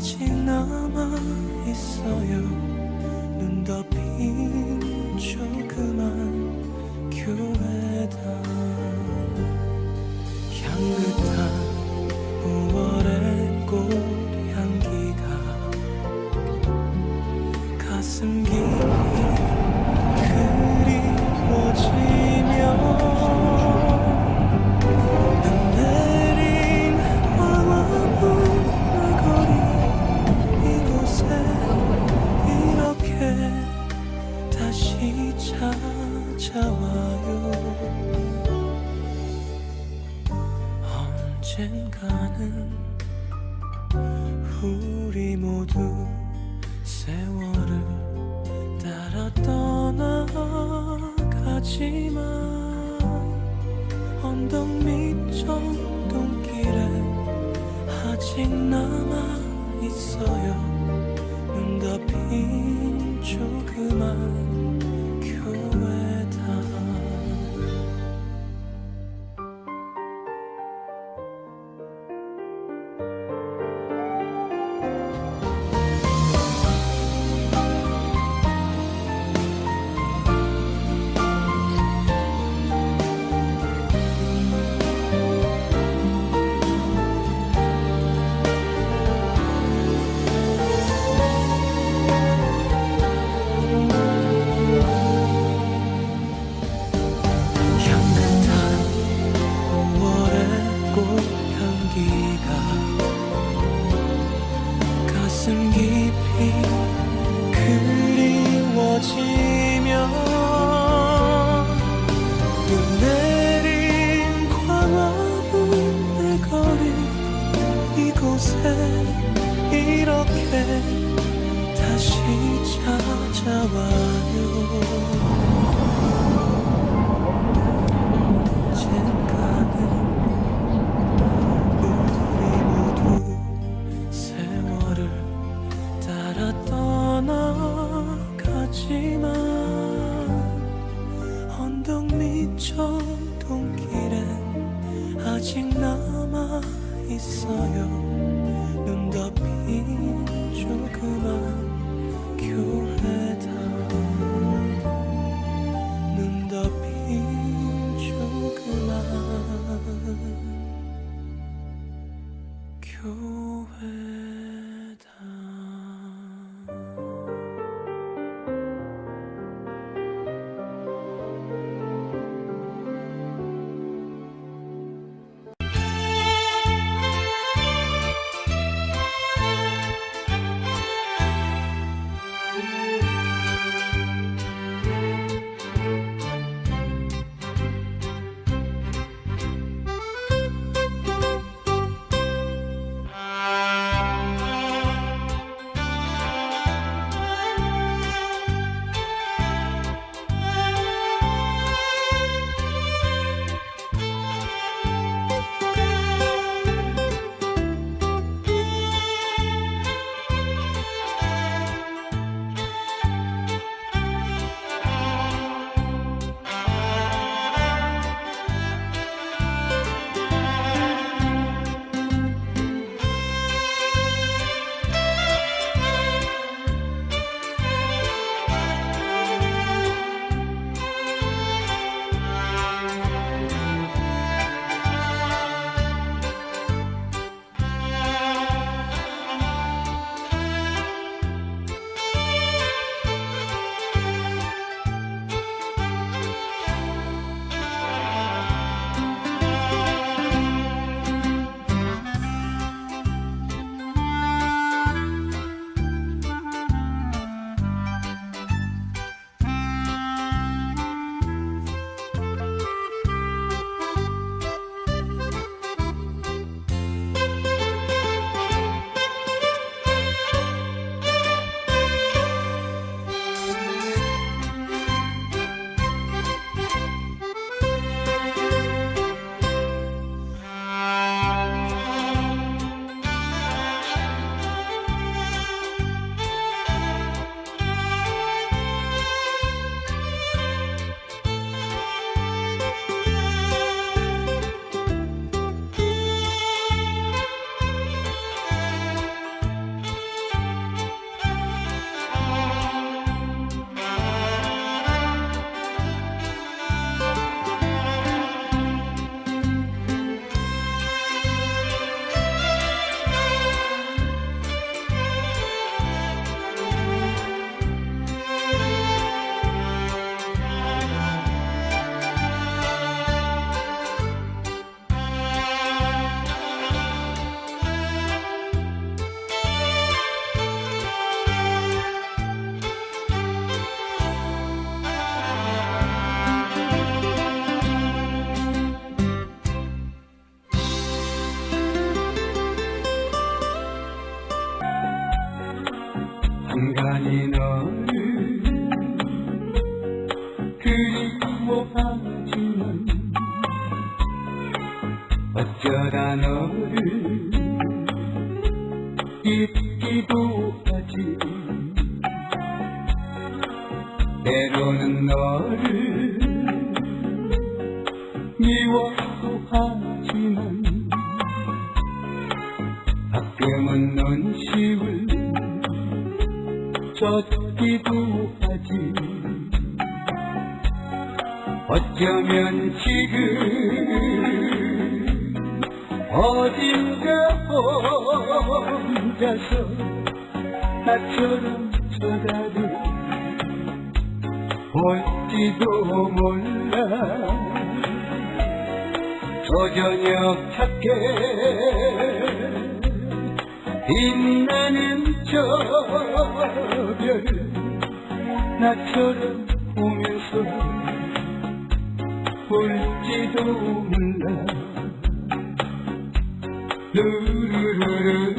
아직 남아 있어요. 눈 덮인 조그만 교회다. 향긋한 5월의 꽃향기가 가슴 깊이 그리워지며 눈 내린 광화문 거리 이곳에 이렇게 다시 찾아와요. 언젠가는 우리 모두 세월을 따라 떠나가지만 언덕 밑 정동길에 아직 남아있어요. 눈 덮인 조그만 교회다. 가슴 깊이 그리워지며 눈 내린 광화문의 거리 이곳에 이렇게 다시 찾아와요. 떠나가지만 언덕 밑 정동길엔 아직 남아있어요. 눈 덮인 조그만 교회다. 간간히 너를 그리워하지만 어쩌다 너를 잊기도 하지. 때로는 너를 미워도 하지만 가끔은 눈시울 젖기도 하지. 어쩌면 지금 어딘가 혼자서 나처럼 쳐다도 볼지도 몰라. 저저녁 찾게 빛나는 저 별을 나처럼 보면서 볼지도 몰라. 루루루루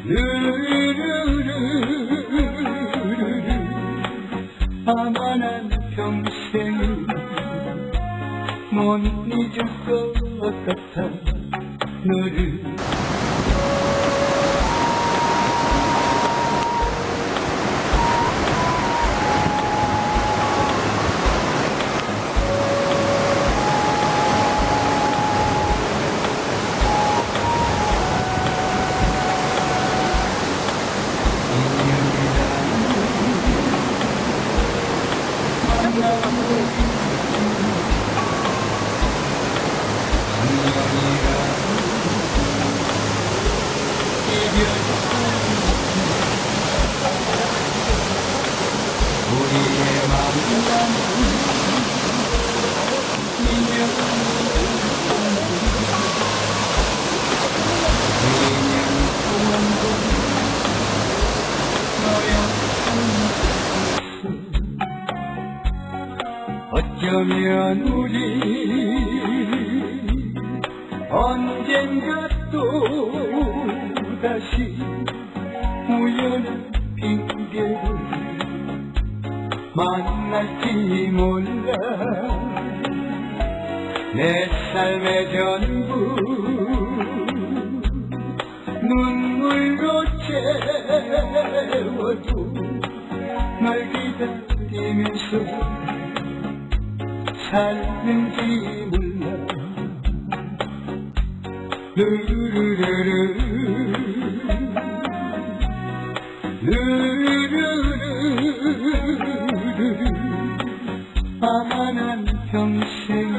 루루루루 아마 난 평생을 못 잊을 것 같아 너를. 우리의 만남 어쩌면 우리 언젠가 또 다시 우연한 핑계로 만날지 몰라. 내 삶의 전부 눈물로 채워도 널 기다리면서 살는지 몰라. 루루루루 루루루루 아마 난 평생을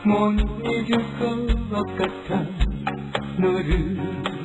못 잊을 것 같아 너를.